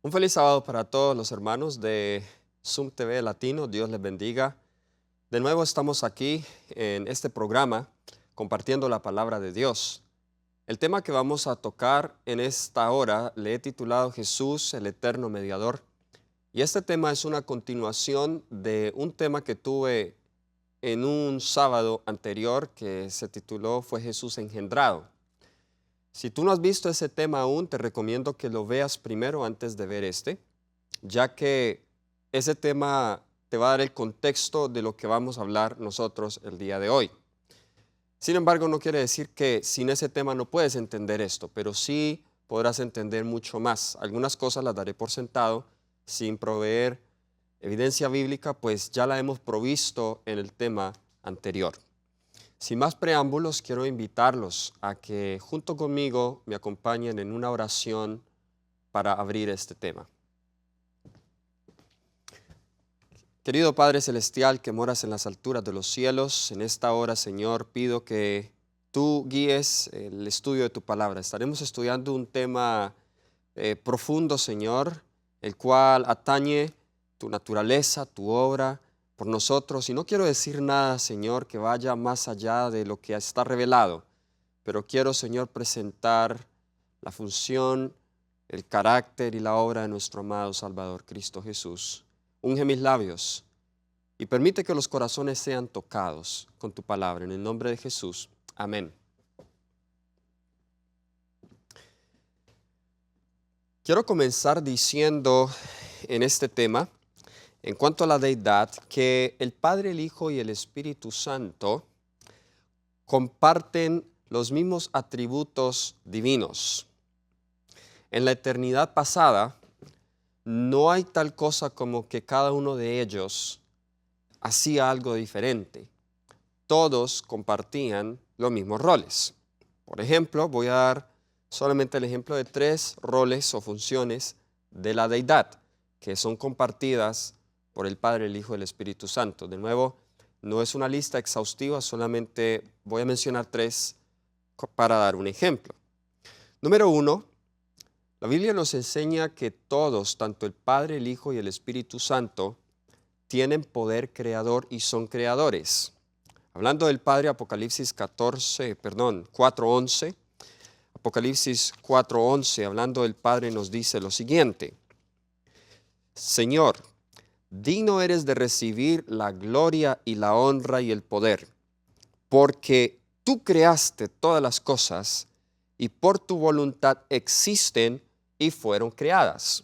Un feliz sábado para todos los hermanos de Zoom TV Latino. Dios les bendiga. De nuevo estamos aquí en este programa compartiendo la palabra de Dios. El tema que vamos a tocar en esta hora le he titulado Jesús, el eterno mediador. Y este tema es una continuación de un tema que tuve en un sábado anterior que se tituló Fue Jesús engendrado. Si tú no has visto ese tema aún, te recomiendo que lo veas primero antes de ver este, ya que ese tema te va a dar el contexto de lo que vamos a hablar nosotros el día de hoy. Sin embargo, no quiere decir que sin ese tema no puedes entender esto, pero sí podrás entender mucho más. Algunas cosas las daré por sentado sin proveer evidencia bíblica, pues ya la hemos provisto en el tema anterior. Sin más preámbulos, quiero invitarlos a que junto conmigo me acompañen en una oración para abrir este tema. Querido Padre Celestial que moras en las alturas de los cielos, en esta hora, Señor, pido que tú guíes el estudio de tu palabra. Estaremos estudiando un tema profundo, Señor, el cual atañe tu naturaleza, tu obra, por nosotros, y no quiero decir nada, Señor, que vaya más allá de lo que está revelado, pero quiero, Señor, presentar la función, el carácter y la obra de nuestro amado Salvador Cristo Jesús. Unge mis labios y permite que los corazones sean tocados con tu palabra, en el nombre de Jesús. Amén. Quiero comenzar diciendo en este tema, en cuanto a la deidad, que el Padre, el Hijo y el Espíritu Santo comparten los mismos atributos divinos. En la eternidad pasada, no hay tal cosa como que cada uno de ellos hacía algo diferente. Todos compartían los mismos roles. Por ejemplo, voy a dar solamente el ejemplo de 3 roles o funciones de la deidad que son compartidas por el Padre, el Hijo y el Espíritu Santo. De nuevo, no es una lista exhaustiva, solamente voy a mencionar 3 para dar un ejemplo. Número 1, la Biblia nos enseña que todos, tanto el Padre, el Hijo y el Espíritu Santo, tienen poder creador y son creadores. Hablando del Padre, Apocalipsis 4:11, Apocalipsis 4:11, hablando del Padre, nos dice lo siguiente: Señor, digno eres de recibir la gloria y la honra y el poder, porque tú creaste todas las cosas y por tu voluntad existen y fueron creadas.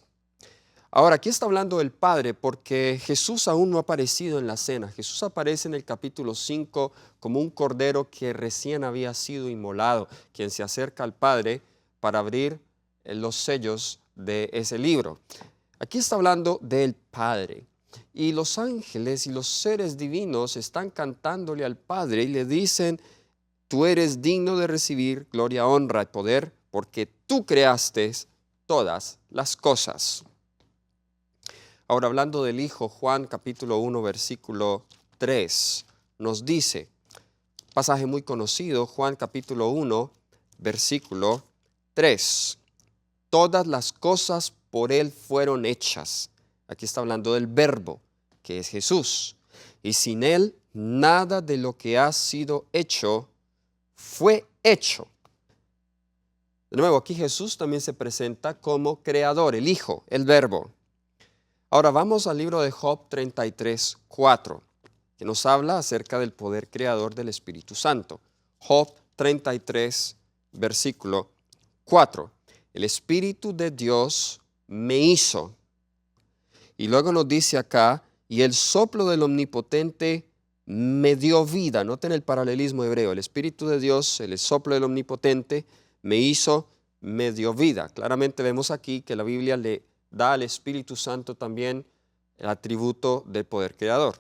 Ahora, aquí está hablando del Padre porque Jesús aún no ha aparecido en la cena. Jesús aparece en el capítulo 5 como un cordero que recién había sido inmolado, quien se acerca al Padre para abrir los sellos de ese libro. Aquí está hablando del Padre. Y los ángeles y los seres divinos están cantándole al Padre y le dicen: tú eres digno de recibir gloria, honra y poder, porque tú creaste todas las cosas. Ahora, hablando del Hijo, Juan capítulo 1, versículo 3, nos dice, pasaje muy conocido, Juan capítulo 1, versículo 3. Todas las cosas por Él fueron hechas. Aquí está hablando del Verbo, que es Jesús. Y sin Él, nada de lo que ha sido hecho fue hecho. De nuevo, aquí Jesús también se presenta como creador, el Hijo, el Verbo. Ahora vamos al libro de Job 33:4, que nos habla acerca del poder creador del Espíritu Santo. Job 33, versículo 4. El Espíritu de Dios me hizo. Y luego nos dice acá, y el soplo del Omnipotente me dio vida. Noten el paralelismo hebreo. El Espíritu de Dios, el soplo del Omnipotente, me hizo, me dio vida. Claramente vemos aquí que la Biblia le da al Espíritu Santo también el atributo del poder creador.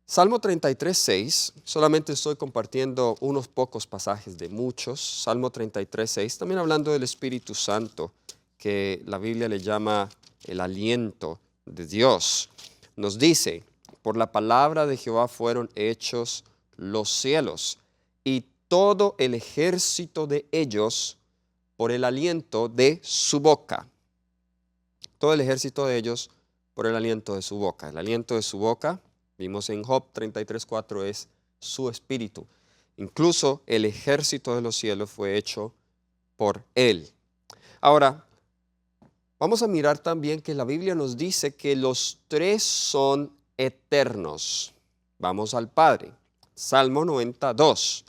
Salmo 33:6, solamente estoy compartiendo unos pocos pasajes de muchos. Salmo 33:6, también hablando del Espíritu Santo, que la Biblia le llama el aliento de Dios. Nos dice, por la palabra de Jehová fueron hechos los cielos, y todo el ejército de ellos por el aliento de su boca. todo el ejército de ellos por el aliento de su boca. El aliento de su boca, vimos en Job 33:4, es su espíritu. Incluso el ejército de los cielos fue hecho por él. Ahora, vamos a mirar también que la Biblia nos dice que los tres son eternos. Vamos al Padre. Salmo 92.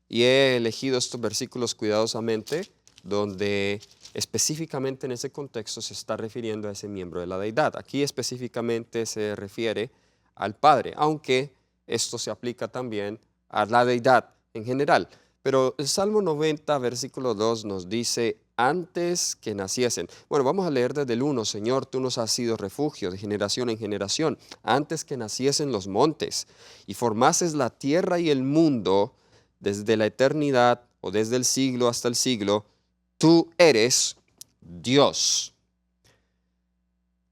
Y he elegido estos versículos cuidadosamente, donde específicamente en ese contexto se está refiriendo a ese miembro de la deidad. Aquí específicamente se refiere al Padre, aunque esto se aplica también a la deidad en general. Pero el Salmo 90, versículo 2 nos dice, antes que naciesen. Bueno, vamos a leer desde el 1. Señor, tú nos has sido refugio de generación en generación. Antes que naciesen los montes y formases la tierra y el mundo, desde la eternidad o desde el siglo hasta el siglo, tú eres Dios.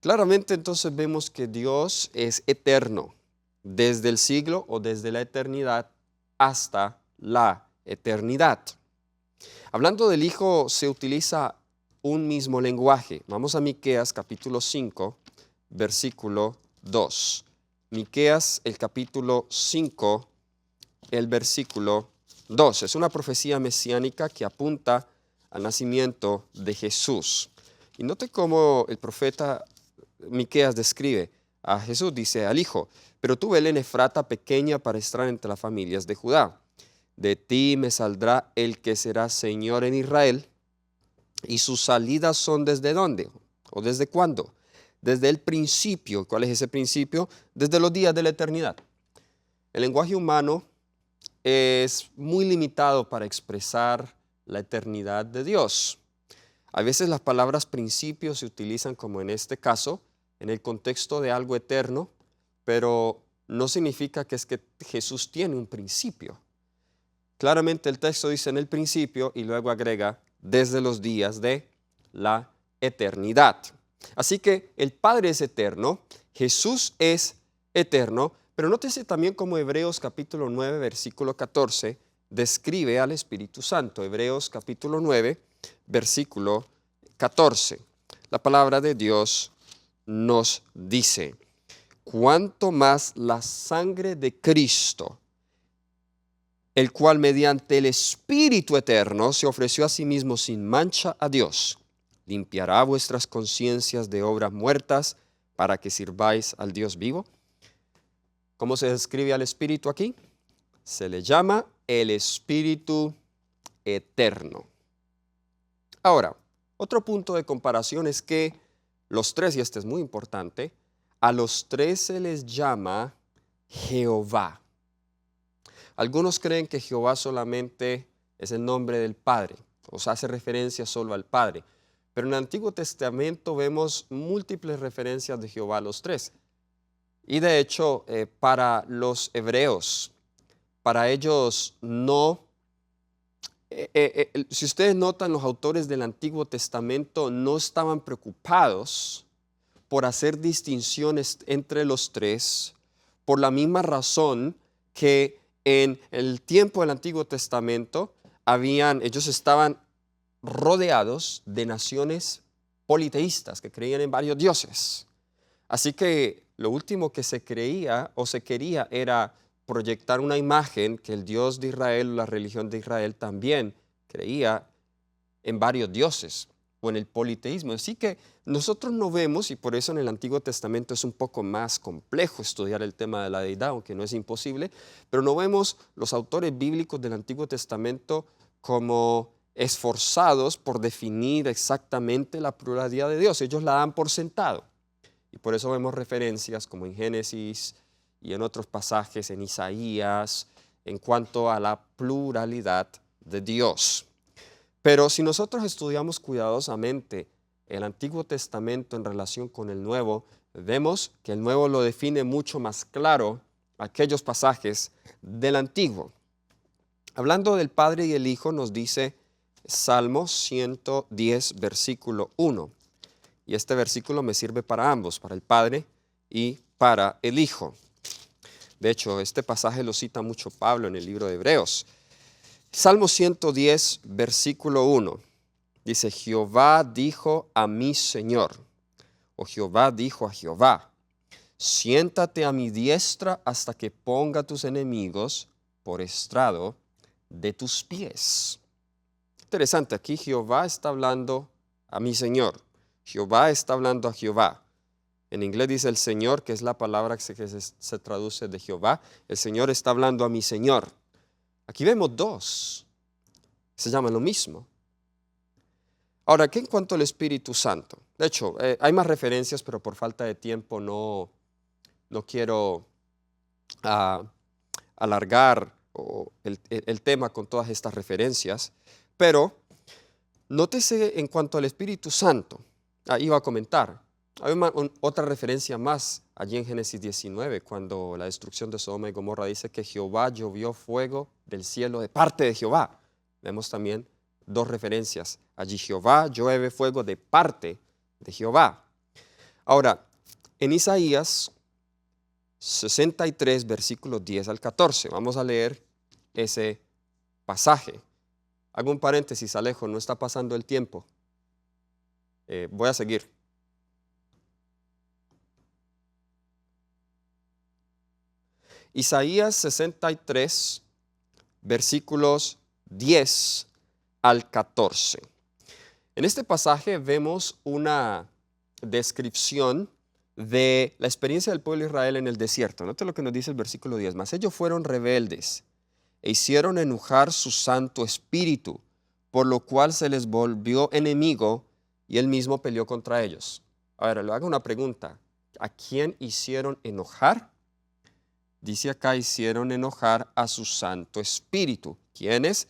Claramente entonces vemos que Dios es eterno, desde el siglo o desde la eternidad hasta la eternidad. Hablando del Hijo se utiliza un mismo lenguaje. Vamos a Miqueas capítulo 5, versículo 2. Miqueas el capítulo 5, el versículo 2. Es una profecía mesiánica que apunta al nacimiento de Jesús. Y note cómo el profeta Miqueas describe a Jesús, dice al Hijo, pero tú, Belén Efrata, pequeña para estar entre las familias de Judá. De ti me saldrá el que será Señor en Israel, y sus salidas son ¿desde dónde? ¿O desde cuándo? Desde el principio. ¿Cuál es ese principio? Desde los días de la eternidad. El lenguaje humano es muy limitado para expresar la eternidad de Dios. A veces las palabras principio se utilizan, como en este caso, en el contexto de algo eterno, pero no significa que es que Jesús tiene un principio. Claramente el texto dice en el principio y luego agrega desde los días de la eternidad. Así que el Padre es eterno, Jesús es eterno, pero nótese también como Hebreos capítulo 9, versículo 14, describe al Espíritu Santo. Hebreos capítulo 9, versículo 14. La palabra de Dios nos dice, cuanto más la sangre de Cristo, el cual mediante el Espíritu eterno se ofreció a sí mismo sin mancha a Dios, limpiará vuestras conciencias de obras muertas para que sirváis al Dios vivo. ¿Cómo se describe al Espíritu aquí? Se le llama el Espíritu eterno. Ahora, otro punto de comparación es que los tres, y este es muy importante, a los tres se les llama Jehová. Algunos creen que Jehová solamente es el nombre del Padre, o sea, hace referencia solo al Padre. Pero en el Antiguo Testamento vemos múltiples referencias de Jehová a los tres. Y de hecho, para los hebreos, para ellos no, si ustedes notan, los autores del Antiguo Testamento no estaban preocupados por hacer distinciones entre los tres, por la misma razón que en el tiempo del Antiguo Testamento ellos estaban rodeados de naciones politeístas que creían en varios dioses. Así que lo último que se creía o se quería era proyectar una imagen que el Dios de Israel, la religión de Israel también creía en varios dioses o en el politeísmo. Así que nosotros no vemos, y por eso en el Antiguo Testamento es un poco más complejo estudiar el tema de la deidad, aunque no es imposible, pero no vemos los autores bíblicos del Antiguo Testamento como esforzados por definir exactamente la pluralidad de Dios. Ellos la dan por sentado. Y por eso vemos referencias como en Génesis y en otros pasajes en Isaías en cuanto a la pluralidad de Dios. Pero si nosotros estudiamos cuidadosamente el Antiguo Testamento en relación con el Nuevo, vemos que el Nuevo lo define mucho más claro aquellos pasajes del Antiguo. Hablando del Padre y el Hijo, nos dice Salmo 110, versículo 1. Y este versículo me sirve para ambos, para el Padre y para el Hijo. De hecho, este pasaje lo cita mucho Pablo en el libro de Hebreos. Salmo 110, versículo 1. Dice, Jehová dijo a mi Señor. O Jehová dijo a Jehová, siéntate a mi diestra hasta que ponga tus enemigos por estrado de tus pies. Interesante, aquí Jehová está hablando a mi Señor. Jehová está hablando a Jehová. En inglés dice el Señor, que es la palabra que se traduce de Jehová. El Señor está hablando a mi Señor. Aquí vemos dos. Se llaman lo mismo. Ahora, ¿qué en cuanto al Espíritu Santo? De hecho, hay más referencias, pero por falta de tiempo no quiero alargar el tema con todas estas referencias. Pero nótese en cuanto al Espíritu Santo. Iba a comentar. Hay otra referencia más allí en Génesis 19, cuando la destrucción de Sodoma y Gomorra dice que Jehová llovió fuego del cielo de parte de Jehová. Vemos también dos referencias. Allí Jehová llueve fuego de parte de Jehová. Ahora, en Isaías 63, versículos 10 al 14, vamos a leer ese pasaje. Hago un paréntesis, Alejo, no está pasando el tiempo. Voy a seguir. Isaías 63, versículos 10 al 14. En este pasaje vemos una descripción de la experiencia del pueblo de Israel en el desierto. Note lo que nos dice el versículo 10. Mas ellos fueron rebeldes e hicieron enojar su Santo Espíritu, por lo cual se les volvió enemigo y él mismo peleó contra ellos. Ahora, le hago una pregunta. ¿A quién hicieron enojar? Dice acá, hicieron enojar a su Santo Espíritu. ¿Quiénes?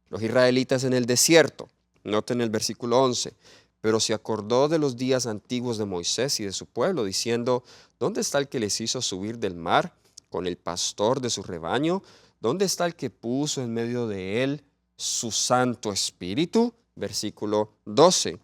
Los israelitas en el desierto. Noten el versículo 11. Pero se acordó de los días antiguos de Moisés y de su pueblo, diciendo, ¿dónde está el que les hizo subir del mar con el pastor de su rebaño? ¿Dónde está el que puso en medio de él su Santo Espíritu? Versículo 12.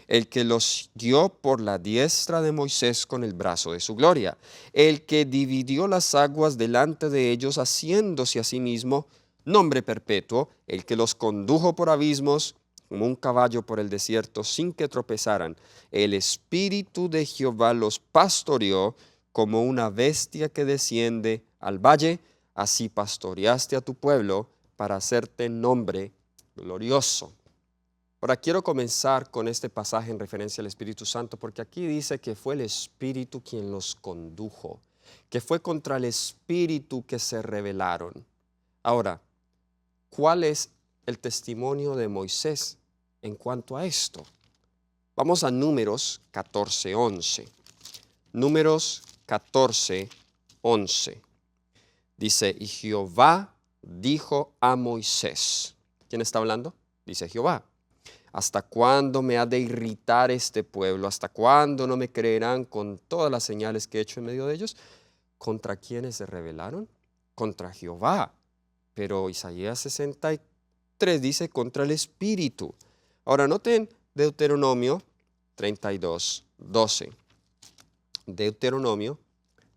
El que los guió por la diestra de Moisés con el brazo de su gloria, el que dividió las aguas delante de ellos, haciéndose a sí mismo nombre perpetuo, el que los condujo por abismos como un caballo por el desierto sin que tropezaran. El Espíritu de Jehová los pastoreó como una bestia que desciende al valle, así pastoreaste a tu pueblo para hacerte nombre glorioso. Ahora quiero comenzar con este pasaje en referencia al Espíritu Santo, porque aquí dice que fue el Espíritu quien los condujo, que fue contra el Espíritu que se rebelaron. Ahora, ¿cuál es el testimonio de Moisés en cuanto a esto? Vamos a Números 14:11. Números 14:11. Dice, y Jehová dijo a Moisés. ¿Quién está hablando? Dice Jehová. ¿Hasta cuándo me ha de irritar este pueblo? ¿Hasta cuándo no me creerán con todas las señales que he hecho en medio de ellos? ¿Contra quiénes se rebelaron? Contra Jehová. Pero Isaías 63 dice contra el Espíritu. Ahora noten Deuteronomio 32:12. Deuteronomio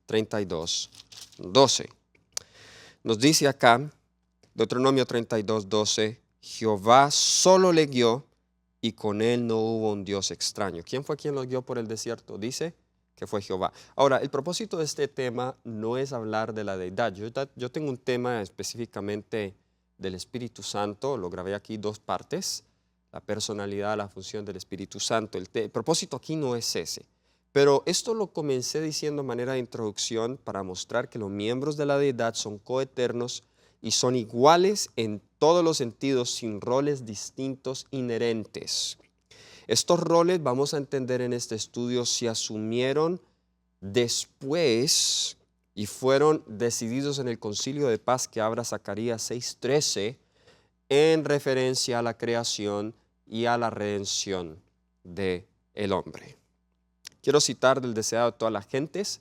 32:12. Nos dice acá, Deuteronomio 32:12, Jehová solo le guió y con él no hubo un Dios extraño. ¿Quién fue quien lo guió por el desierto? Dice que fue Jehová. Ahora, el propósito de este tema no es hablar de la deidad. Yo tengo un tema específicamente del Espíritu Santo, lo grabé aquí dos partes, la personalidad, la función del Espíritu Santo. El propósito aquí no es ese. Pero esto lo comencé diciendo de manera de introducción para mostrar que los miembros de la deidad son coeternos y son iguales en todos los sentidos, sin roles distintos inherentes. Estos roles, vamos a entender en este estudio, se asumieron después y fueron decididos en el Concilio de Paz que abra Zacarías 6:13 en referencia a la creación y a la redención del hombre. Quiero citar del deseado de todas las gentes,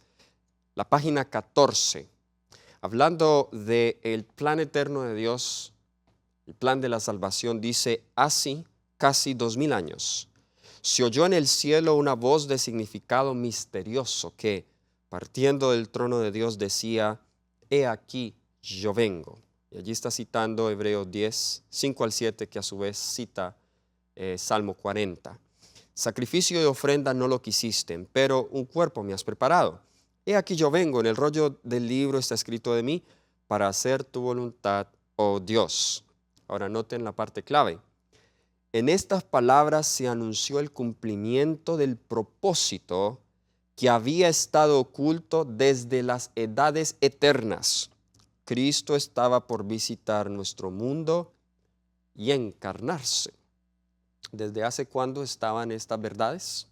la página 14, hablando del plan eterno de Dios, el plan de la salvación, dice así, casi 2000 años. Se oyó en el cielo una voz de significado misterioso que, partiendo del trono de Dios, decía, he aquí, yo vengo. Y allí está citando Hebreos 10, 5 al 7, que a su vez cita Salmo 40. Sacrificio y ofrenda no lo quisiste, pero un cuerpo me has preparado. He aquí yo vengo, en el rollo del libro está escrito de mí, para hacer tu voluntad, oh Dios. Ahora noten la parte clave. En estas palabras se anunció el cumplimiento del propósito que había estado oculto desde las edades eternas. Cristo estaba por visitar nuestro mundo y encarnarse. ¿Desde hace cuándo estaban estas verdades?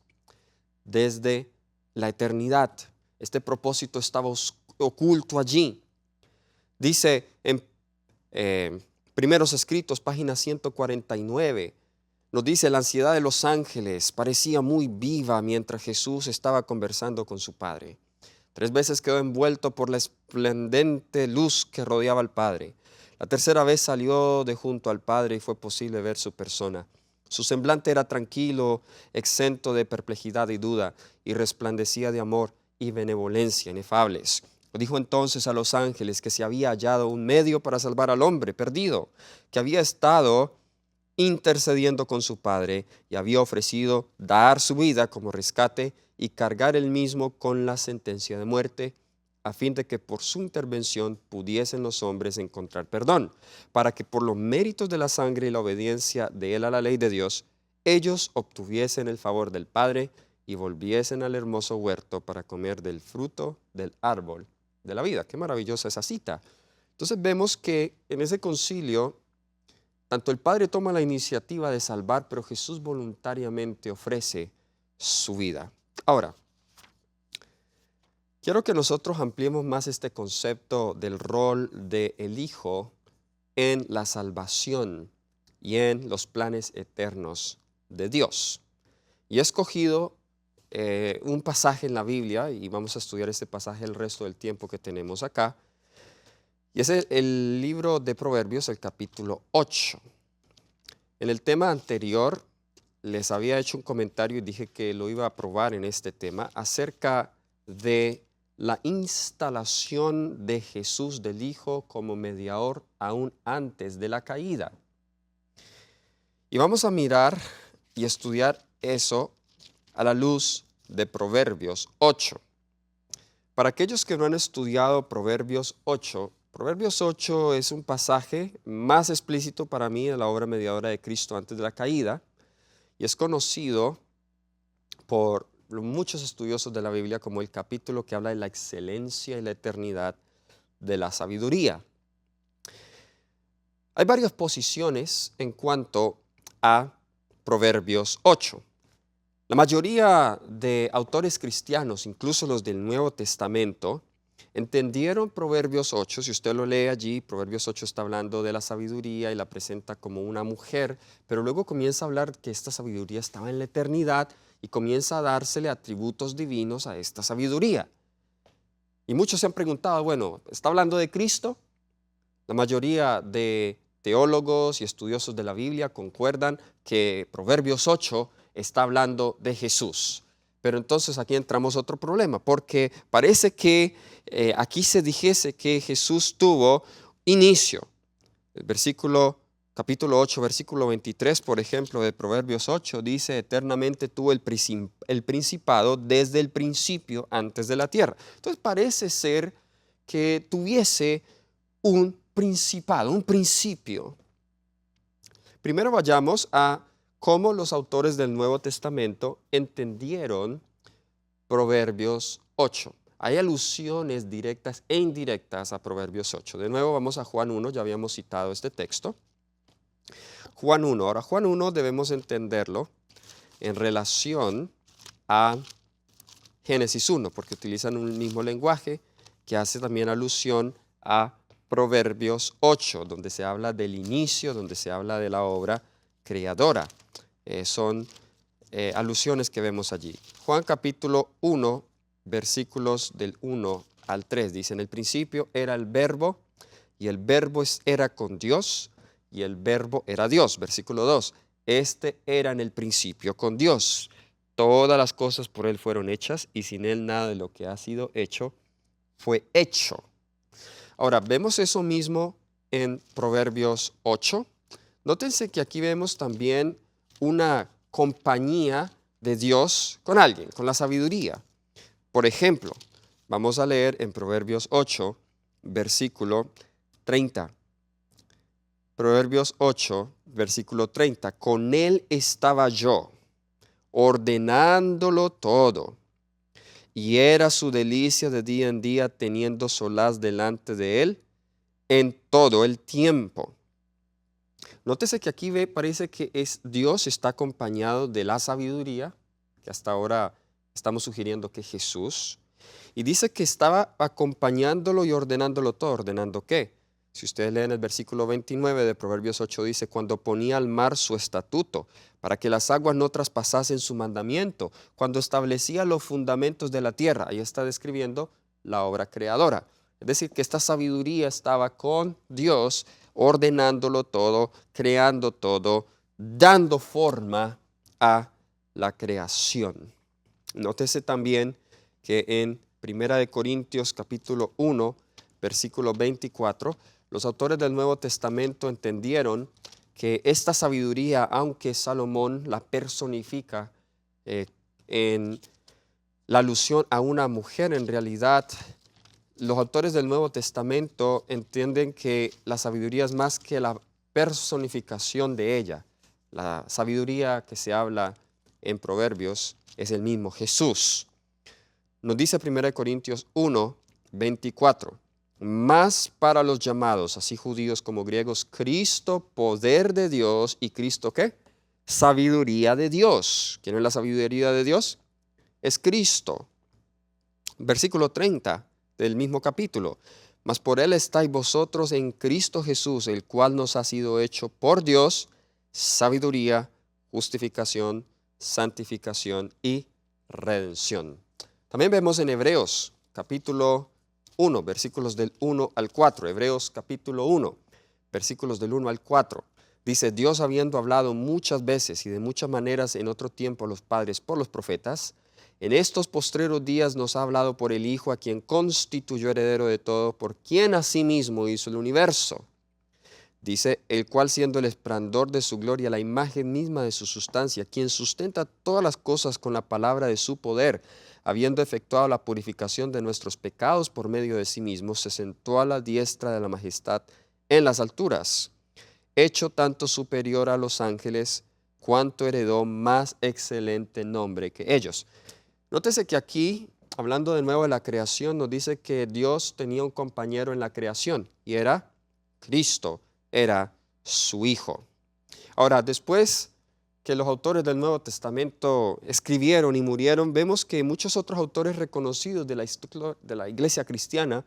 Desde la eternidad. Este propósito estaba oculto allí. Dice en Primeros Escritos, página 149, nos dice: la ansiedad de los ángeles parecía muy viva mientras Jesús estaba conversando con su Padre. 3 veces quedó envuelto por la esplendente luz que rodeaba al Padre. La tercera vez salió de junto al Padre y fue posible ver su persona. Su semblante era tranquilo, exento de perplejidad y duda, y resplandecía de amor y benevolencia inefables. Dijo entonces a los ángeles que se había hallado un medio para salvar al hombre perdido, que había estado intercediendo con su Padre y había ofrecido dar su vida como rescate y cargar él mismo con la sentencia de muerte, a fin de que por su intervención pudiesen los hombres encontrar perdón, para que por los méritos de la sangre y la obediencia de él a la ley de Dios, ellos obtuviesen el favor del Padre y volviesen al hermoso huerto para comer del fruto del árbol de la vida. Qué maravillosa esa cita. Entonces vemos que en ese concilio, tanto el Padre toma la iniciativa de salvar, pero Jesús voluntariamente ofrece su vida. Ahora, quiero que nosotros ampliemos más este concepto del rol del Hijo en la salvación y en los planes eternos de Dios. Y he escogido un pasaje en la Biblia, y vamos a estudiar este pasaje el resto del tiempo que tenemos acá, y es el libro de Proverbios, el capítulo 8. En el tema anterior les había hecho un comentario y dije que lo iba a probar en este tema acerca de la instalación de Jesús del Hijo como mediador aún antes de la caída. Y vamos a mirar y estudiar eso a la luz de Proverbios 8. Para aquellos que no han estudiado Proverbios 8 es un pasaje más explícito para mí de la obra mediadora de Cristo antes de la caída, y es conocido por muchos estudiosos de la Biblia como el capítulo que habla de la excelencia y la eternidad de la sabiduría. Hay varias posiciones en cuanto a Proverbios 8. La mayoría de autores cristianos, incluso los del Nuevo Testamento, entendieron Proverbios 8, si usted lo lee allí, Proverbios 8 está hablando de la sabiduría y la presenta como una mujer, pero luego comienza a hablar que esta sabiduría estaba en la eternidad y comienza a dársele atributos divinos a esta sabiduría. Y muchos se han preguntado, bueno, ¿está hablando de Cristo? La mayoría de teólogos y estudiosos de la Biblia concuerdan que Proverbios 8 está hablando de Jesús. Pero entonces aquí entramos a otro problema, porque parece que aquí se dijese que Jesús tuvo inicio. El capítulo 8, versículo 23, por ejemplo, de Proverbios 8, dice: eternamente tuvo el principado desde el principio, antes de la tierra. Entonces parece ser que tuviese un principado, un principio. Primero vayamos a cómo los autores del Nuevo Testamento entendieron Proverbios 8. Hay alusiones directas e indirectas a Proverbios 8. De nuevo vamos a Juan 1, ya habíamos citado este texto. Juan 1, ahora Juan 1 debemos entenderlo en relación a Génesis 1, porque utilizan un mismo lenguaje que hace también alusión a Proverbios 8, donde se habla del inicio, donde se habla de la obra creadora. Son alusiones que vemos allí. Juan capítulo 1, versículos del 1 al 3, dice: en el principio era el verbo, y el verbo era con Dios, y el verbo era Dios. Versículo 2, este era en el principio con Dios. Todas las cosas por él fueron hechas, y sin él nada de lo que ha sido hecho fue hecho. Ahora, vemos eso mismo en Proverbios 8. Nótense que aquí vemos también una compañía de Dios con alguien, con la sabiduría. Por ejemplo, vamos a leer en Proverbios 8, versículo 30. Proverbios 8, versículo 30. Con él estaba yo, ordenándolo todo, y era su delicia de día en día, teniendo solaz delante de él en todo el tiempo. Nótese que aquí parece que Dios está acompañado de la sabiduría, que hasta ahora estamos sugiriendo que es Jesús, y dice que estaba acompañándolo y ordenándolo todo. ¿Ordenando qué? Si ustedes leen el versículo 29 de Proverbios 8, dice, cuando ponía al mar su estatuto, para que las aguas no traspasasen su mandamiento, cuando establecía los fundamentos de la tierra. Ahí está describiendo la obra creadora. Es decir, que esta sabiduría estaba con Dios, ordenándolo todo, creando todo, dando forma a la creación. Nótese también que en 1 Corintios capítulo 1, versículo 24, los autores del Nuevo Testamento entendieron que esta sabiduría, aunque Salomón la personifica en la alusión a una mujer, en realidad los autores del Nuevo Testamento entienden que la sabiduría es más que la personificación de ella. La sabiduría que se habla en Proverbios es el mismo Jesús. Nos dice 1 Corintios 1, 24. Mas para los llamados, así judíos como griegos, Cristo, poder de Dios, y Cristo, ¿qué? Sabiduría de Dios. ¿Quién es la sabiduría de Dios? Es Cristo. Versículo 30 del mismo capítulo. Mas por él estáis vosotros en Cristo Jesús, el cual nos ha sido hecho por Dios sabiduría, justificación, santificación y redención. También vemos en Hebreos capítulo 1, versículos del 1 al 4. Hebreos capítulo 1, versículos del 1 al 4. Dice, Dios habiendo hablado muchas veces y de muchas maneras en otro tiempo a los padres por los profetas, en estos postreros días nos ha hablado por el Hijo, a quien constituyó heredero de todo, por quien asimismo hizo el universo. Dice, el cual siendo el esplendor de su gloria, la imagen misma de su sustancia, quien sustenta todas las cosas con la palabra de su poder, habiendo efectuado la purificación de nuestros pecados por medio de sí mismo, se sentó a la diestra de la majestad en las alturas, hecho tanto superior a los ángeles, cuanto heredó más excelente nombre que ellos. Nótese que aquí, hablando de nuevo de la creación, nos dice que Dios tenía un compañero en la creación y era Cristo, era su Hijo. Ahora, después que los autores del Nuevo Testamento escribieron y murieron, vemos que muchos otros autores reconocidos de la iglesia cristiana,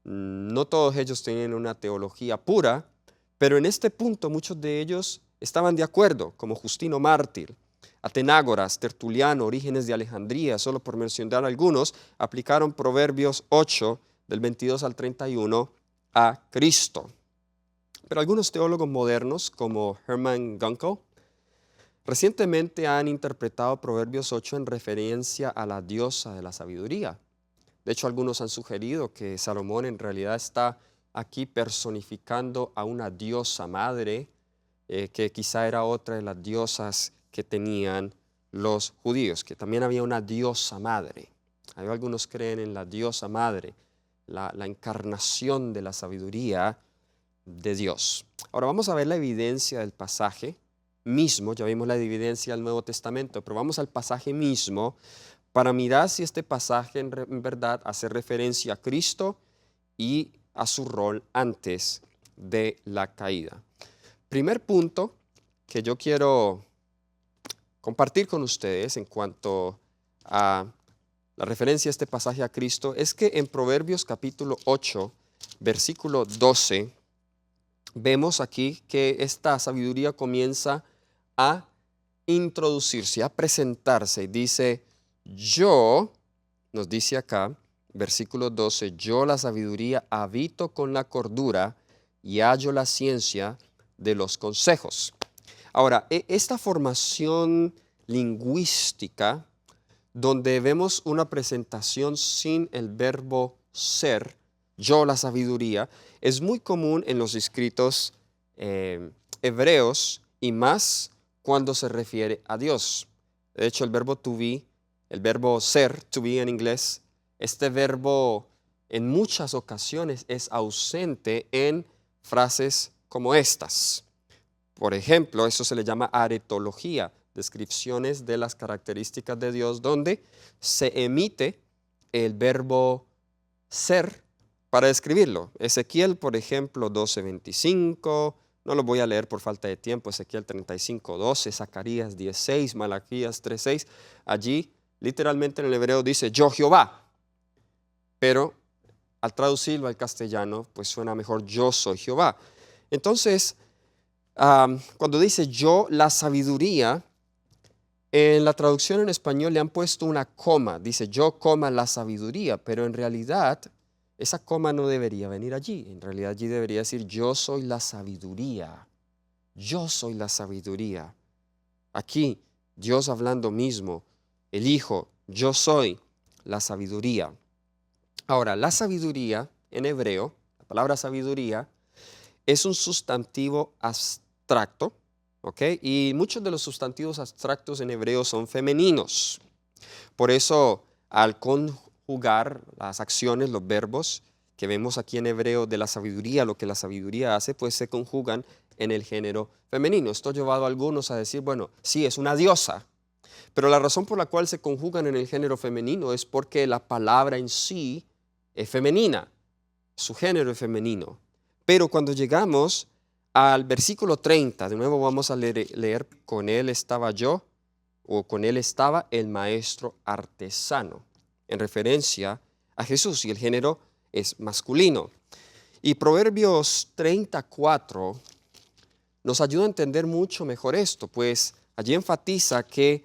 no todos ellos tenían una teología pura, pero en este punto muchos de ellos estaban de acuerdo, como Justino Mártir, Atenágoras, Tertuliano, Orígenes de Alejandría, solo por mencionar algunos, aplicaron Proverbios 8, del 22 al 31, a Cristo. Pero algunos teólogos modernos, como Hermann Gunkel, recientemente han interpretado Proverbios 8 en referencia a la diosa de la sabiduría. De hecho, algunos han sugerido que Salomón en realidad está aquí personificando a una diosa madre, que quizá era otra de las diosas que tenían los judíos, que también había una diosa madre. Hay algunos creen en la diosa madre, la encarnación de la sabiduría de Dios. Ahora vamos a ver la evidencia del pasaje mismo. Ya vimos la evidencia del Nuevo Testamento, pero vamos al pasaje mismo para mirar si este pasaje en verdad hace referencia a Cristo y a su rol antes de la caída. Primer punto que yo quiero compartir con ustedes en cuanto a la referencia a este pasaje a Cristo es que en Proverbios capítulo 8, versículo 12, vemos aquí que esta sabiduría comienza a introducirse, a presentarse. Dice, yo, nos dice acá, versículo 12, yo la sabiduría habito con la cordura y hallo la ciencia de los consejos. Ahora, esta formación lingüística, donde vemos una presentación sin el verbo ser, yo la sabiduría, es muy común en los escritos hebreos y más cuando se refiere a Dios. De hecho, el verbo to be, el verbo ser, to be en inglés, este verbo en muchas ocasiones es ausente en frases como estas. Por ejemplo, eso se le llama aretología, descripciones de las características de Dios, donde se emite el verbo ser para describirlo. Ezequiel, por ejemplo, 12:25, no lo voy a leer por falta de tiempo, Ezequiel 35:12, Zacarías 10:6, Malaquías 3:6, allí literalmente en el hebreo dice yo Jehová, pero al traducirlo al castellano, pues suena mejor yo soy Jehová. Entonces, cuando dice yo la sabiduría, en la traducción en español le han puesto una coma, dice yo coma la sabiduría, pero en realidad esa coma no debería venir allí. En realidad allí debería decir yo soy la sabiduría, yo soy la sabiduría. Aquí Dios hablando mismo, el Hijo, yo soy la sabiduría. Ahora, la sabiduría en hebreo, la palabra sabiduría, es un sustantivo abstracto, ¿ok? Y muchos de los sustantivos abstractos en hebreo son femeninos. Por eso, al conjugar las acciones, los verbos que vemos aquí en hebreo de la sabiduría, lo que la sabiduría hace, pues se conjugan en el género femenino. Esto ha llevado a algunos a decir, bueno, sí, es una diosa, pero la razón por la cual se conjugan en el género femenino es porque la palabra en sí es femenina, su género es femenino. Pero cuando llegamos al versículo 30, de nuevo vamos a leer con él estaba yo, o con él estaba el maestro artesano, en referencia a Jesús, y el género es masculino. Y Proverbios 34 nos ayuda a entender mucho mejor esto, pues allí enfatiza que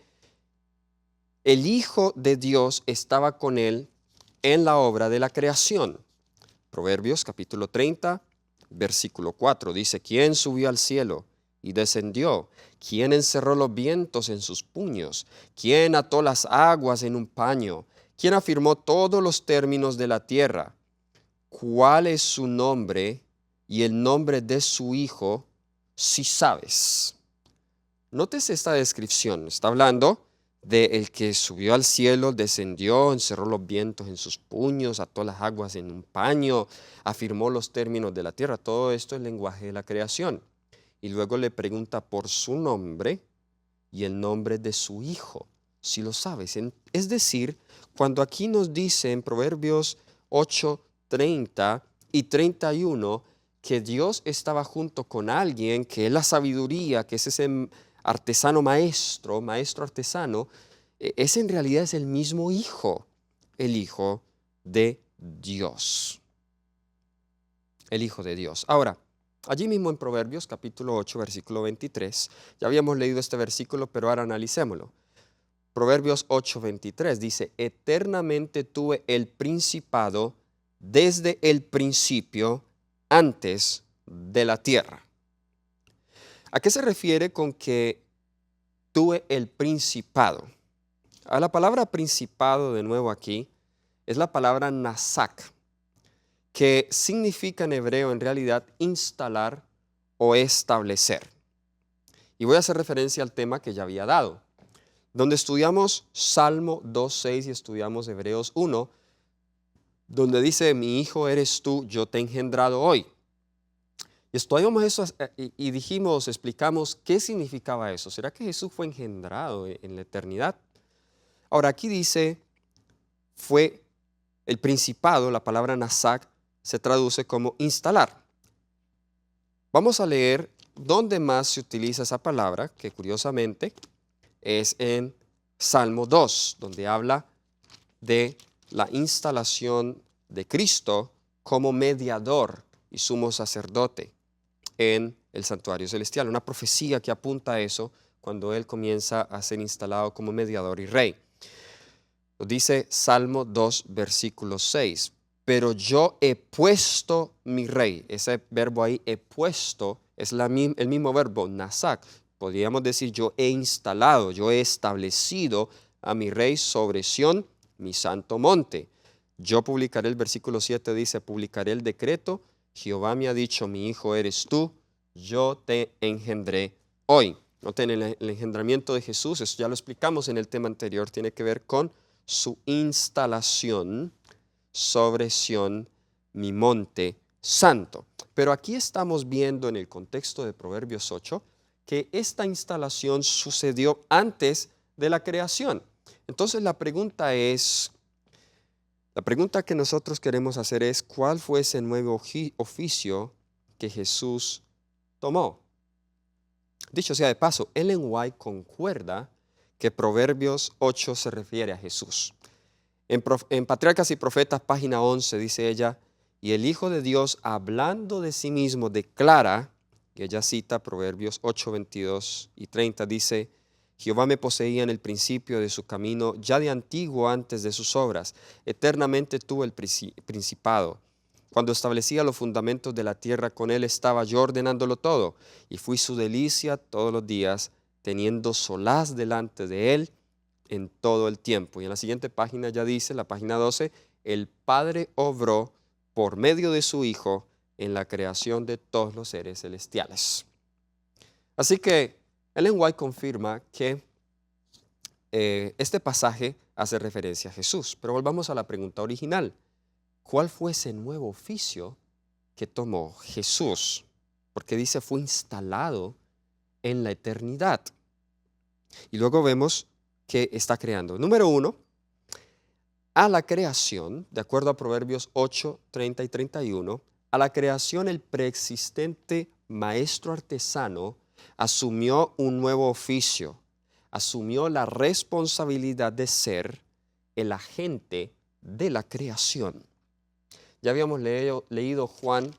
el Hijo de Dios estaba con él en la obra de la creación. Proverbios capítulo 30, versículo 4 dice, ¿quién subió al cielo y descendió? ¿Quién encerró los vientos en sus puños? ¿Quién ató las aguas en un paño? ¿Quién afirmó todos los términos de la tierra? ¿Cuál es su nombre y el nombre de su Hijo, si sabes? Nótese esta descripción, está hablando de el que subió al cielo, descendió, encerró los vientos en sus puños, ató las aguas en un paño, afirmó los términos de la tierra. Todo esto es el lenguaje de la creación. Y luego le pregunta por su nombre y el nombre de su Hijo, si lo sabes. Es decir, cuando aquí nos dice en Proverbios 8, 30 y 31 que Dios estaba junto con alguien, que es la sabiduría, que es ese artesano maestro artesano, ese en realidad es el mismo Hijo, el Hijo de Dios. El Hijo de Dios. Ahora, allí mismo en Proverbios capítulo 8, versículo 23, ya habíamos leído este versículo, pero ahora analicémoslo. Proverbios 8, 23 dice, eternamente tuve el principado desde el principio, antes de la tierra. ¿A qué se refiere con que tuve el principado? A la palabra principado, de nuevo aquí, es la palabra nasak, que significa en hebreo en realidad instalar o establecer. Y voy a hacer referencia al tema que ya había dado, donde estudiamos Salmo 2:6 y estudiamos Hebreos 1, donde dice, mi hijo eres tú, yo te he engendrado hoy. Y estudiamos eso y dijimos, explicamos qué significaba eso. ¿Será que Jesús fue engendrado en la eternidad? Ahora aquí dice, fue el principado, la palabra nasak se traduce como instalar. Vamos a leer dónde más se utiliza esa palabra, que curiosamente es en Salmo 2, donde habla de la instalación de Cristo como mediador y sumo sacerdote en el santuario celestial. Una profecía que apunta a eso cuando Él comienza a ser instalado como mediador y rey. Lo dice Salmo 2, versículo 6. Pero yo he puesto mi rey. Ese verbo ahí, he puesto, es el mismo verbo, nasak. Podríamos decir, yo he instalado, yo he establecido a mi rey sobre Sión, mi santo monte. Yo publicaré, el versículo 7 dice, publicaré el decreto. Jehová me ha dicho, mi hijo eres tú, yo te engendré hoy. Noten, el engendramiento de Jesús, eso ya lo explicamos en el tema anterior, tiene que ver con su instalación sobre Sión, mi monte santo. Pero aquí estamos viendo en el contexto de Proverbios 8 que esta instalación sucedió antes de la creación. Entonces la pregunta que nosotros queremos hacer es, ¿cuál fue ese nuevo oficio que Jesús tomó? Dicho sea de paso, Ellen White concuerda que Proverbios 8 se refiere a Jesús. En Patriarcas y Profetas, página 11, dice ella, y el Hijo de Dios, hablando de sí mismo, declara, y ella cita Proverbios 8, 22 y 30, dice, Jehová me poseía en el principio de su camino, ya de antiguo antes de sus obras, eternamente tuvo el principado. Cuando establecía los fundamentos de la tierra, con él estaba yo ordenándolo todo, y fui su delicia todos los días, teniendo solaz delante de él en todo el tiempo. Y en la siguiente página ya dice, la página 12, el Padre obró por medio de su Hijo en la creación de todos los seres celestiales. Así que Ellen White confirma que este pasaje hace referencia a Jesús. Pero volvamos a la pregunta original. ¿Cuál fue ese nuevo oficio que tomó Jesús? Porque dice fue instalado en la eternidad. Y luego vemos que está creando. Número 1, a la creación, de acuerdo a Proverbios 8, 30 y 31, a la creación el preexistente maestro artesano asumió un nuevo oficio, asumió la responsabilidad de ser el agente de la creación. Ya habíamos leído Juan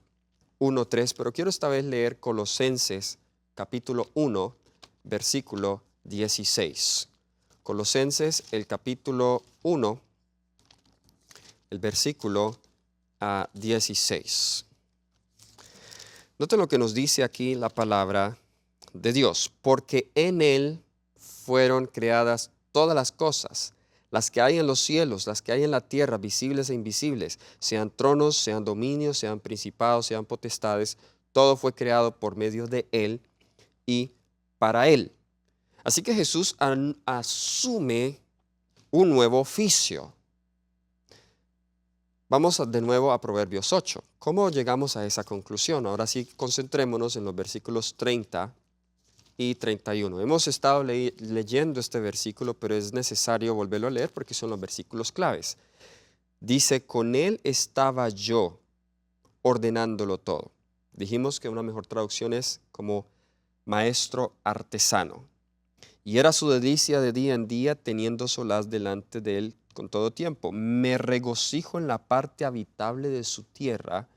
1:3, pero quiero esta vez leer Colosenses capítulo 1, versículo 16. Colosenses, el capítulo 1, el versículo 16. Noten lo que nos dice aquí la palabra de Dios. Porque en Él fueron creadas todas las cosas, las que hay en los cielos, las que hay en la tierra, visibles e invisibles, sean tronos, sean dominios, sean principados, sean potestades, todo fue creado por medio de Él y para Él. Así que Jesús asume un nuevo oficio. Vamos de nuevo a Proverbios 8. ¿Cómo llegamos a esa conclusión? Ahora sí, concentrémonos en los versículos 30 y 31. Hemos estado leyendo este versículo, pero es necesario volverlo a leer porque son los versículos claves. Dice, con él estaba yo ordenándolo todo. Dijimos que una mejor traducción es como maestro artesano. Y era su delicia de día en día, teniendo solaz delante de él con todo tiempo. Me regocijo en la parte habitable de su tierra,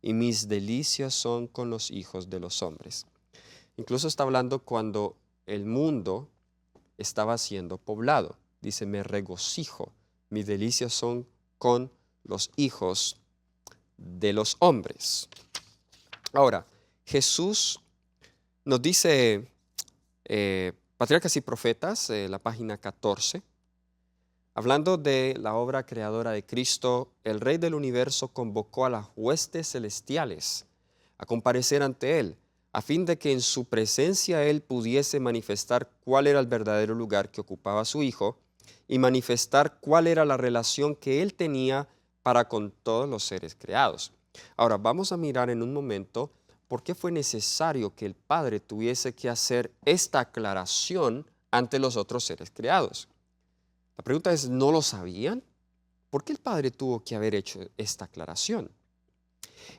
y mis delicias son con los hijos de los hombres. Incluso está hablando cuando el mundo estaba siendo poblado. Dice, me regocijo, mis delicias son con los hijos de los hombres. Ahora, Jesús nos dice, Patriarcas y Profetas, la página 14, hablando de la obra creadora de Cristo, el Rey del universo convocó a las huestes celestiales a comparecer ante Él, a fin de que en su presencia Él pudiese manifestar cuál era el verdadero lugar que ocupaba su Hijo y manifestar cuál era la relación que Él tenía para con todos los seres creados. Ahora, vamos a mirar en un momento por qué fue necesario que el Padre tuviese que hacer esta aclaración ante los otros seres creados. La pregunta es, ¿no lo sabían? ¿Por qué el Padre tuvo que haber hecho esta aclaración?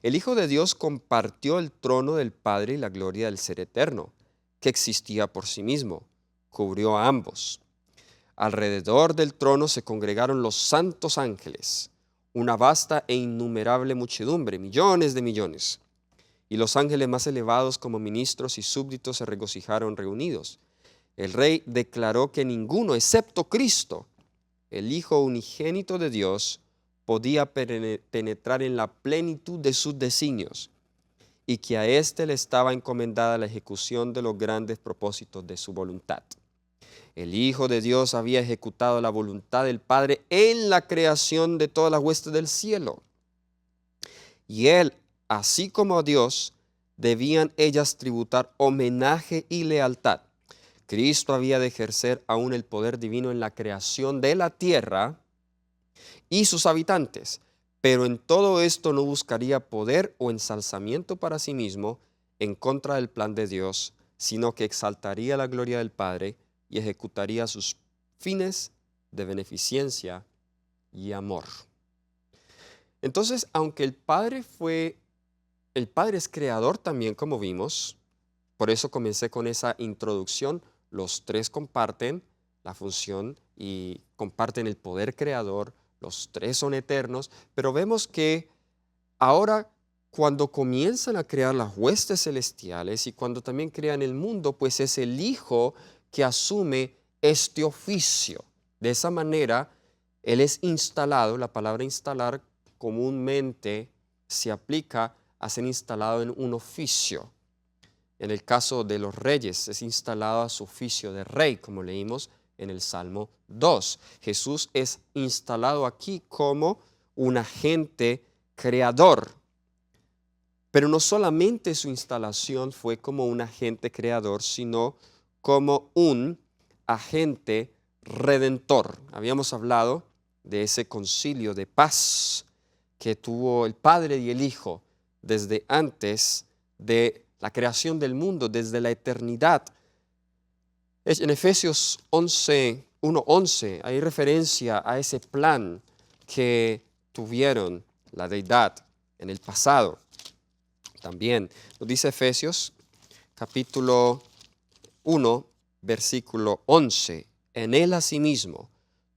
El Hijo de Dios compartió el trono del Padre y la gloria del Ser Eterno, que existía por sí mismo, cubrió a ambos. Alrededor del trono se congregaron los santos ángeles, una vasta e innumerable muchedumbre, millones de millones. Y los ángeles más elevados como ministros y súbditos se regocijaron reunidos. El Rey declaró que ninguno, excepto Cristo, el Hijo unigénito de Dios, podía penetrar en la plenitud de sus designios y que a éste le estaba encomendada la ejecución de los grandes propósitos de su voluntad. El Hijo de Dios había ejecutado la voluntad del Padre en la creación de todas las huestes del cielo. Y Él, así como a Dios, debían ellas tributar homenaje y lealtad. Cristo había de ejercer aún el poder divino en la creación de la tierra y sus habitantes, pero en todo esto no buscaría poder o ensalzamiento para sí mismo en contra del plan de Dios, sino que exaltaría la gloria del Padre y ejecutaría sus fines de beneficencia y amor. Entonces, aunque el Padre es creador también, como vimos, por eso comencé con esa introducción. Los tres comparten la función y comparten el poder creador. Los tres son eternos, pero vemos que ahora cuando comienzan a crear las huestes celestiales y cuando también crean el mundo, pues es el Hijo que asume este oficio. De esa manera, Él es instalado. La palabra instalar comúnmente se aplica a ser instalado en un oficio. En el caso de los reyes, es instalado a su oficio de rey, como leímos en el Salmo 2. Jesús es instalado aquí como un agente creador. Pero no solamente su instalación fue como un agente creador, sino como un agente redentor. Habíamos hablado de ese concilio de paz que tuvo el Padre y el Hijo desde antes de la creación del mundo, desde la eternidad. En Efesios 1:11 hay referencia a ese plan que tuvieron la deidad en el pasado. También nos dice Efesios capítulo 1, versículo 11. En él asimismo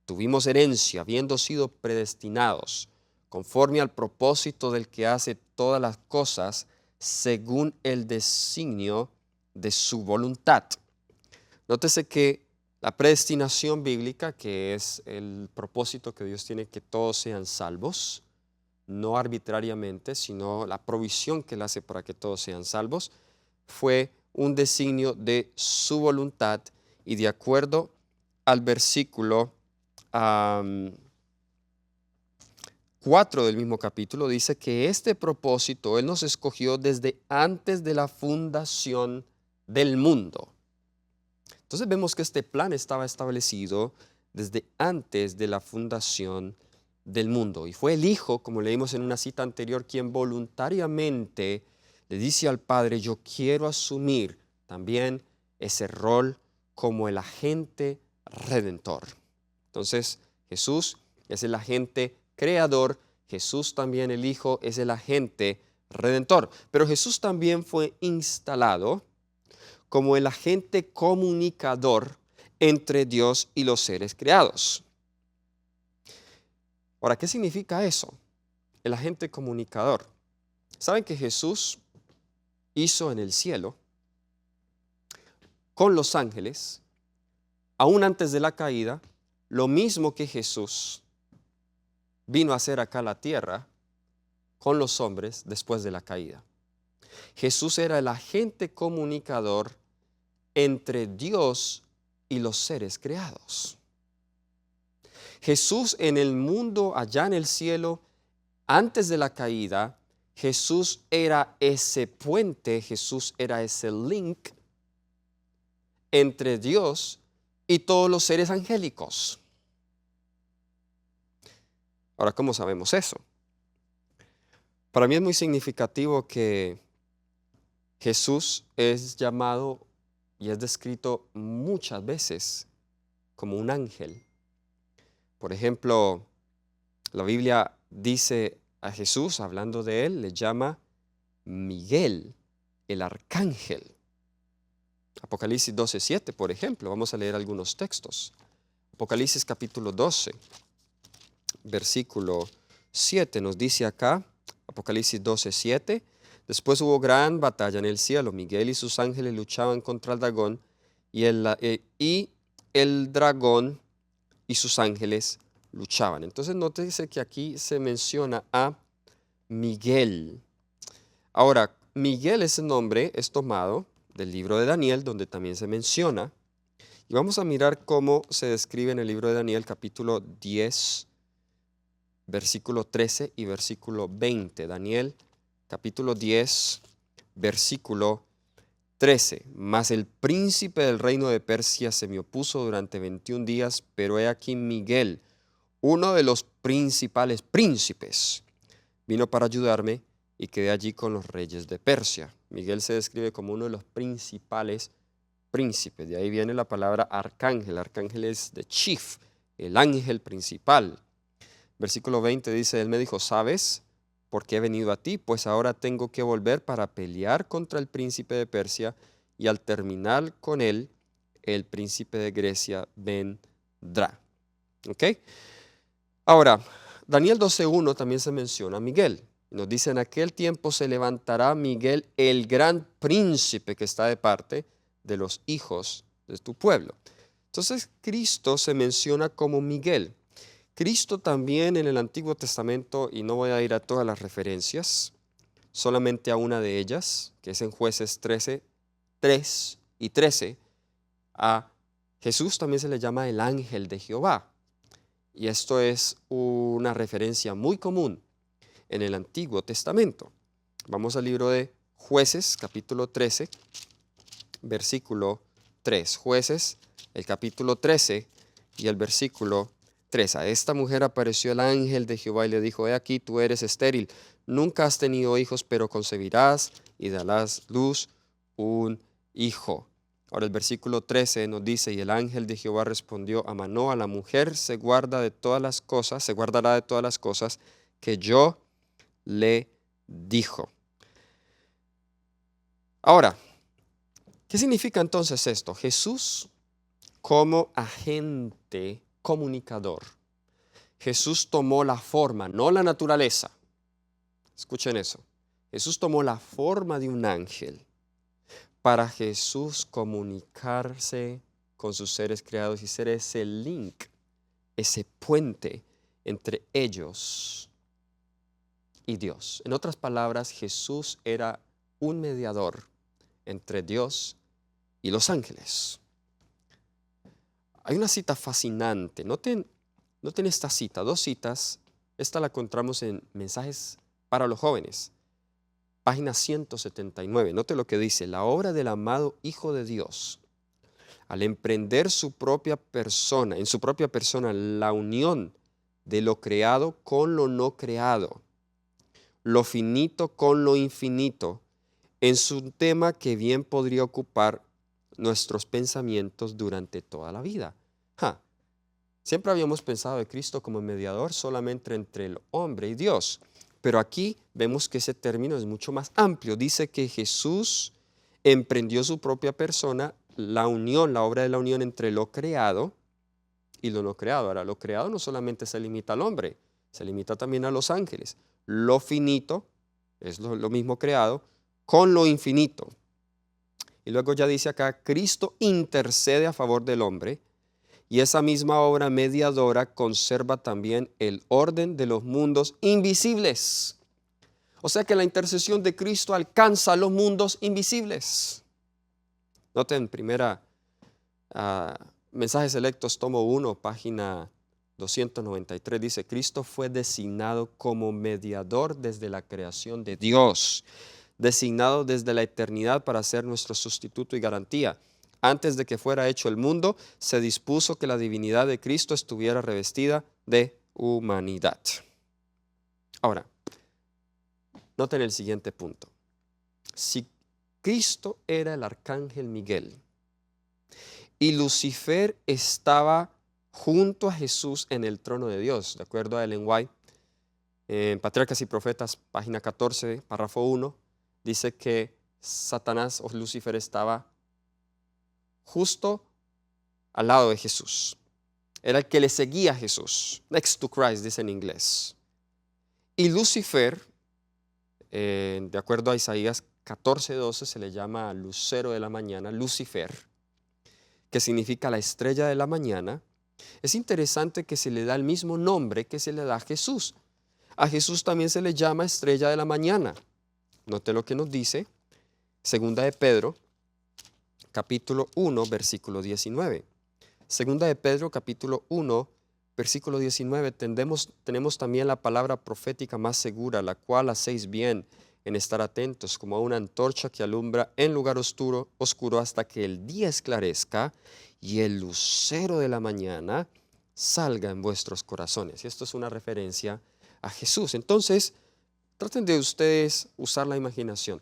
tuvimos herencia, habiendo sido predestinados, conforme al propósito del que hace todas las cosas, según el designio de su voluntad. Nótese que la predestinación bíblica, que es el propósito que Dios tiene que todos sean salvos, no arbitrariamente, sino la provisión que Él hace para que todos sean salvos, fue un designio de su voluntad, y de acuerdo al versículo 4 del mismo capítulo, dice que este propósito Él nos escogió desde antes de la fundación del mundo. Entonces vemos que este plan estaba establecido desde antes de la fundación del mundo. Y fue el Hijo, como leímos en una cita anterior, quien voluntariamente le dice al Padre: yo quiero asumir también ese rol como el agente redentor. Entonces Jesús es el agente creador, Jesús también, el Hijo, es el agente redentor. Pero Jesús también fue instalado como el agente comunicador entre Dios y los seres creados. Ahora, ¿qué significa eso? El agente comunicador. ¿Saben que Jesús hizo en el cielo con los ángeles, aún antes de la caída, lo mismo que Jesús vino a hacer acá en la tierra con los hombres después de la caída? Jesús era el agente comunicador entre Dios y los seres creados. Jesús en el mundo, allá en el cielo, antes de la caída, Jesús era ese puente, Jesús era ese link entre Dios y todos los seres angélicos. Ahora, ¿cómo sabemos eso? Para mí es muy significativo que Jesús es llamado y es descrito muchas veces como un ángel. Por ejemplo, la Biblia dice a Jesús, hablando de él, le llama Miguel, el arcángel. Apocalipsis 12:7, por ejemplo, vamos a leer algunos textos. Apocalipsis capítulo 12, versículo 7, nos dice acá, Apocalipsis 12:7, después hubo gran batalla en el cielo, Miguel y sus ángeles luchaban contra el dragón, y el dragón y sus ángeles luchaban. Entonces nótese que aquí se menciona a Miguel. Ahora, Miguel, ese nombre es tomado del libro de Daniel, donde también se menciona. Y vamos a mirar cómo se describe en el libro de Daniel, capítulo 10, versículo 13 y versículo 20. Daniel, capítulo 10, versículo 13. Mas el príncipe del reino de Persia se me opuso durante 21 días, pero he aquí Miguel, uno de los principales príncipes, vino para ayudarme y quedé allí con los reyes de Persia. Miguel se describe como uno de los principales príncipes. De ahí viene la palabra arcángel. Arcángel es the chief, el ángel principal. Versículo 20 dice, él me dijo, ¿sabes por qué he venido a ti? Pues ahora tengo que volver para pelear contra el príncipe de Persia y al terminar con él, el príncipe de Grecia vendrá. ¿Ok? Ahora, Daniel 12:1 también se menciona a Miguel. Nos dice, en aquel tiempo se levantará Miguel, el gran príncipe que está de parte de los hijos de tu pueblo. Entonces, Cristo se menciona como Miguel. Cristo también en el Antiguo Testamento, y no voy a ir a todas las referencias, solamente a una de ellas, que es en Jueces 13, 3 y 13, a Jesús también se le llama el ángel de Jehová. Y esto es una referencia muy común en el Antiguo Testamento. Vamos al libro de Jueces, capítulo 13, versículo 3. Jueces, el capítulo 13 y el versículo 3. A esta mujer apareció el ángel de Jehová y le dijo, he aquí, tú eres estéril, nunca has tenido hijos, pero concebirás y darás luz un hijo. Ahora el versículo 13 nos dice, y el ángel de Jehová respondió a Manoa, la mujer se guardará de todas las cosas que yo le dijo. Ahora, ¿qué significa entonces esto? Jesús como agente comunicador. Jesús tomó la forma, no la naturaleza. Escuchen eso. Jesús tomó la forma de un ángel para Jesús comunicarse con sus seres creados y ser ese link, ese puente entre ellos y Dios. En otras palabras, Jesús era un mediador entre Dios y los ángeles. Hay una cita fascinante. Noten esta cita, dos citas. Esta la encontramos en Mensajes para los Jóvenes, página 179. Note lo que dice, la obra del amado Hijo de Dios, al emprender en su propia persona, la unión de lo creado con lo no creado, lo finito con lo infinito, es un tema que bien podría ocupar nuestros pensamientos durante toda la vida. Siempre habíamos pensado de Cristo como mediador solamente entre el hombre y Dios, pero aquí vemos que ese término es mucho más amplio. Dice que Jesús emprendió su propia persona, la obra de la unión entre lo creado y lo no creado. Ahora, lo creado no solamente se limita al hombre, se limita también a los ángeles. Lo finito es lo mismo creado con lo infinito. Y luego ya dice acá, Cristo intercede a favor del hombre y esa misma obra mediadora conserva también el orden de los mundos invisibles. O sea que la intercesión de Cristo alcanza los mundos invisibles. Noten, primera Mensajes Selectos, tomo 1, página 293, dice, Cristo fue designado como mediador desde la creación de Dios, designado desde la eternidad para ser nuestro sustituto y garantía. Antes de que fuera hecho el mundo, se dispuso que la divinidad de Cristo estuviera revestida de humanidad. Ahora, noten el siguiente punto. Si Cristo era el arcángel Miguel y Lucifer estaba junto a Jesús en el trono de Dios, de acuerdo a Ellen White, en Patriarcas y Profetas, página 14, párrafo 1, dice que Satanás o Lucifer estaba justo al lado de Jesús. Era el que le seguía a Jesús. Next to Christ, dice en inglés. Y Lucifer, de acuerdo a Isaías 14:12, se le llama lucero de la mañana, Lucifer, que significa la estrella de la mañana. Es interesante que se le da el mismo nombre que se le da a Jesús. A Jesús también se le llama estrella de la mañana. Note lo que nos dice Segunda de Pedro, capítulo 1, versículo 19. Segunda de Pedro, capítulo 1, versículo 19, tenemos también la palabra profética más segura, la cual hacéis bien en estar atentos como a una antorcha que alumbra en lugar oscuro, oscuro hasta que el día esclarezca y el lucero de la mañana salga en vuestros corazones. Y esto es una referencia a Jesús. Entonces, traten de ustedes usar la imaginación.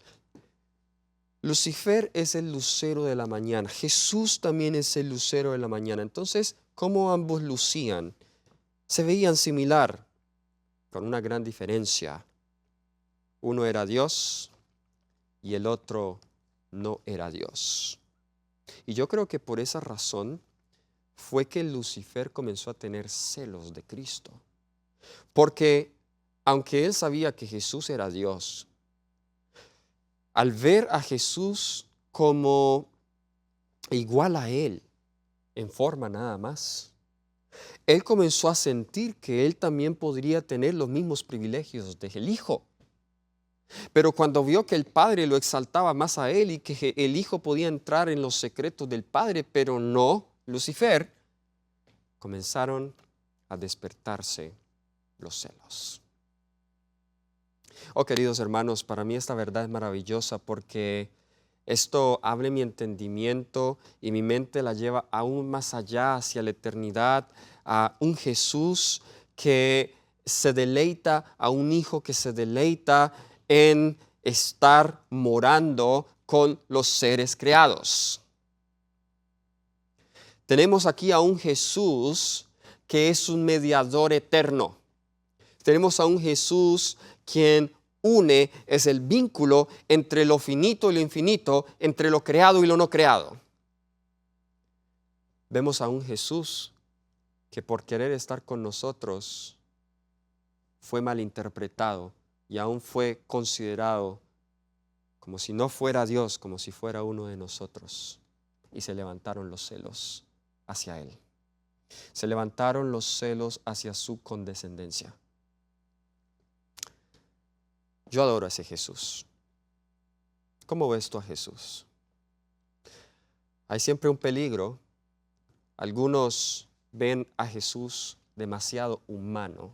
Lucifer es el lucero de la mañana. Jesús también es el lucero de la mañana. Entonces, ¿cómo ambos lucían? Se veían similar, con una gran diferencia. Uno era Dios y el otro no era Dios. Y yo creo que por esa razón fue que Lucifer comenzó a tener celos de Cristo. Porque aunque él sabía que Jesús era Dios, al ver a Jesús como igual a él, en forma nada más, él comenzó a sentir que él también podría tener los mismos privilegios del Hijo. Pero cuando vio que el Padre lo exaltaba más a él y que el Hijo podía entrar en los secretos del Padre, pero no Lucifer, comenzaron a despertarse los celos. Oh, queridos hermanos, para mí esta verdad es maravillosa porque esto abre mi entendimiento y mi mente la lleva aún más allá hacia la eternidad, a un Jesús que se deleita, a un Hijo que se deleita en estar morando con los seres creados. Tenemos aquí a un Jesús que es un mediador eterno. Tenemos a un Jesús quien une, es el vínculo entre lo finito y lo infinito, entre lo creado y lo no creado. Vemos a un Jesús que por querer estar con nosotros fue malinterpretado y aún fue considerado como si no fuera Dios, como si fuera uno de nosotros. Y se levantaron los celos hacia Él. Se levantaron los celos hacia su condescendencia. Yo adoro a ese Jesús. ¿Cómo ves tú a Jesús? Hay siempre un peligro. Algunos ven a Jesús demasiado humano,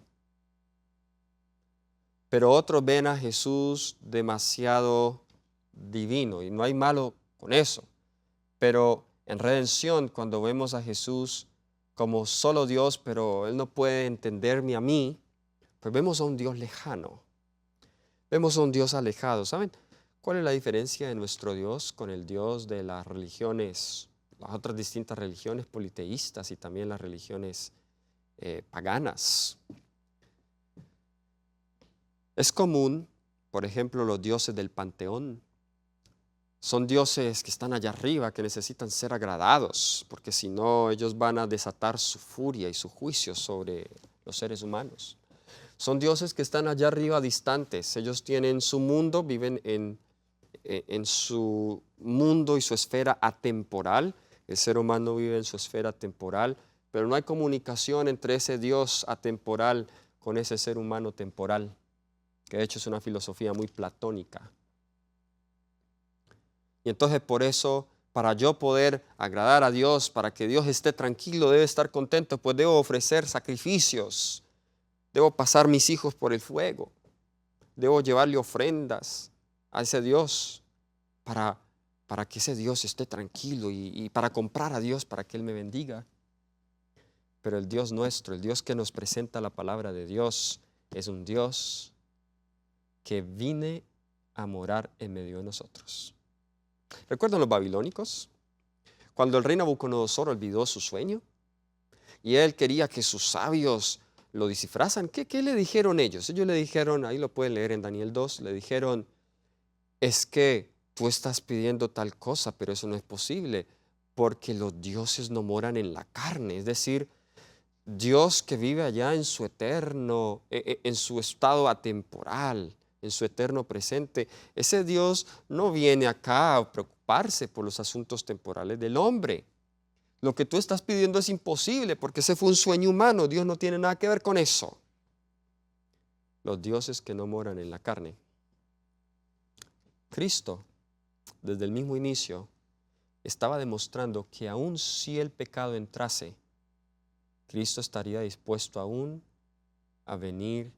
pero otros ven a Jesús demasiado divino, y no hay malo con eso. Pero en redención, cuando vemos a Jesús como solo Dios, pero Él no puede entenderme a mí, pues vemos a un Dios lejano. Vemos a un Dios alejado. ¿Saben cuál es la diferencia de nuestro Dios con el Dios de las religiones, las otras distintas religiones politeístas y también las religiones paganas? Es común, por ejemplo, los dioses del panteón. Son dioses que están allá arriba, que necesitan ser agradados, porque si no, ellos van a desatar su furia y su juicio sobre los seres humanos. Son dioses que están allá arriba distantes. Ellos tienen su mundo, viven en su mundo y su esfera atemporal. El ser humano vive en su esfera temporal, pero no hay comunicación entre ese Dios atemporal con ese ser humano temporal, que de hecho es una filosofía muy platónica. Y entonces por eso, para yo poder agradar a Dios, para que Dios esté tranquilo, debe estar contento, pues debo ofrecer sacrificios. Debo pasar mis hijos por el fuego. Debo llevarle ofrendas a ese Dios para que ese Dios esté tranquilo y para comprar a Dios para que Él me bendiga. Pero el Dios nuestro, el Dios que nos presenta la palabra de Dios, es un Dios que vine a morar en medio de nosotros. ¿Recuerdan los babilónicos? Cuando el rey Nabucodonosor olvidó su sueño y él quería que sus sabios lo descifrasen, ¿qué le dijeron ellos? Ellos le dijeron, ahí lo pueden leer en Daniel 2, le dijeron, es que tú estás pidiendo tal cosa, pero eso no es posible, porque los dioses no moran en la carne. Es decir, Dios que vive allá en su eterno, en su estado atemporal, en su eterno presente, ese Dios no viene acá a preocuparse por los asuntos temporales del hombre. Lo que tú estás pidiendo es imposible porque ese fue un sueño humano. Dios no tiene nada que ver con eso. Los dioses que no moran en la carne. Cristo, desde el mismo inicio, estaba demostrando que aun si el pecado entrase, Cristo estaría dispuesto aún a venir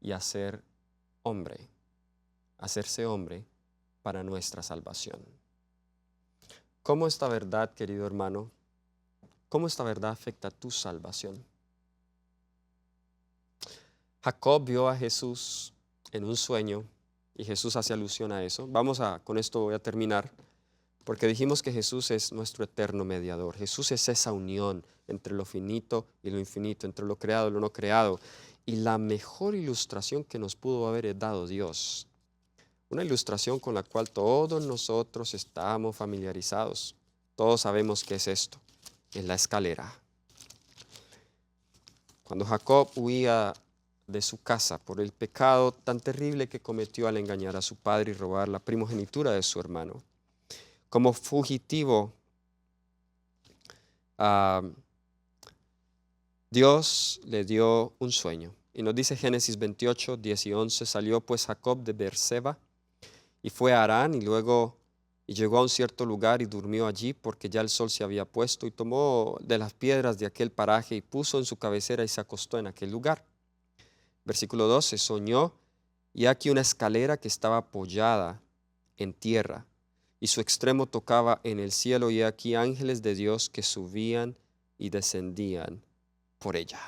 y a ser hombre. hacerse hombre para nuestra salvación. ¿Cómo esta verdad, querido hermano, cómo esta verdad afecta tu salvación? Jacob vio a Jesús en un sueño y Jesús hace alusión a eso. Con esto voy a terminar, porque dijimos que Jesús es nuestro eterno mediador. Jesús es esa unión entre lo finito y lo infinito, entre lo creado y lo no creado. Y la mejor ilustración que nos pudo haber dado Dios, una ilustración con la cual todos nosotros estamos familiarizados. Todos sabemos qué es esto, es la escalera. Cuando Jacob huía de su casa por el pecado tan terrible que cometió al engañar a su padre y robar la primogenitura de su hermano, como fugitivo, Dios le dio un sueño. Y nos dice Génesis 28, 10 y 11, salió pues Jacob de Beerseba y fue a Harán y llegó a un cierto lugar y durmió allí porque ya el sol se había puesto y tomó de las piedras de aquel paraje y puso en su cabecera y se acostó en aquel lugar. Versículo 12, soñó y aquí una escalera que estaba apoyada en tierra y su extremo tocaba en el cielo y aquí ángeles de Dios que subían y descendían por ella.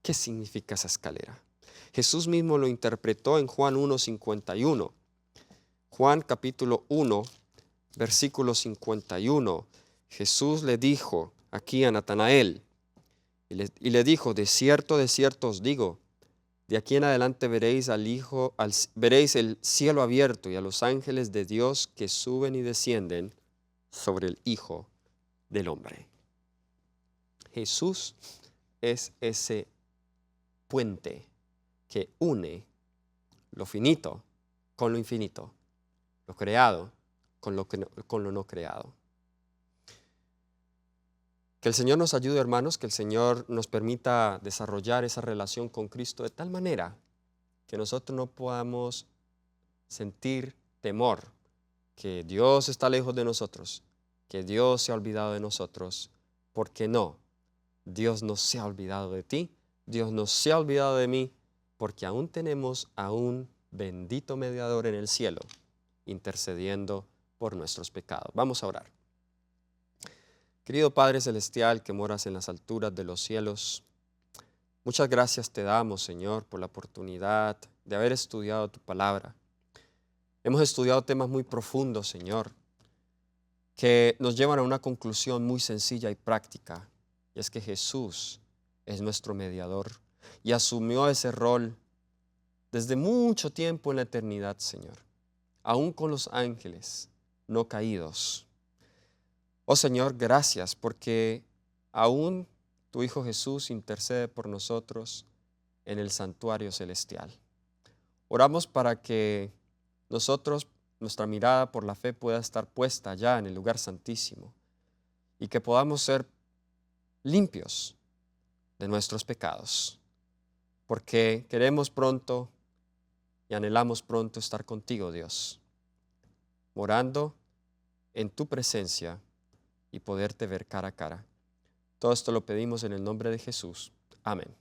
¿Qué significa esa escalera? Jesús mismo lo interpretó en Juan 1:51. Juan capítulo 1, versículo 51. Jesús le dijo aquí a Natanael, y le dijo, de cierto os digo, de aquí en adelante veréis veréis el cielo abierto y a los ángeles de Dios que suben y descienden sobre el Hijo del Hombre. Jesús es ese puente que une lo finito con lo infinito, lo creado con lo no creado. Que el Señor nos ayude, hermanos, que el Señor nos permita desarrollar esa relación con Cristo de tal manera que nosotros no podamos sentir temor, que Dios está lejos de nosotros, que Dios se ha olvidado de nosotros, porque no, Dios no se ha olvidado de ti, Dios no se ha olvidado de mí, porque aún tenemos a un bendito mediador en el cielo, intercediendo por nuestros pecados. Vamos a orar. Querido Padre Celestial que moras en las alturas de los cielos, muchas gracias te damos, Señor, por la oportunidad de haber estudiado tu palabra. Hemos estudiado temas muy profundos, Señor, que nos llevan a una conclusión muy sencilla y práctica, y es que Jesús es nuestro mediador y asumió ese rol desde mucho tiempo en la eternidad, Señor, aún con los ángeles no caídos. Oh Señor, gracias porque aún tu Hijo Jesús intercede por nosotros en el santuario celestial. Oramos para que nuestra mirada por la fe pueda estar puesta allá en el lugar santísimo y que podamos ser limpios de nuestros pecados, porque queremos pronto y anhelamos pronto estar contigo, Dios, morando en tu presencia y poderte ver cara a cara. Todo esto lo pedimos en el nombre de Jesús. Amén.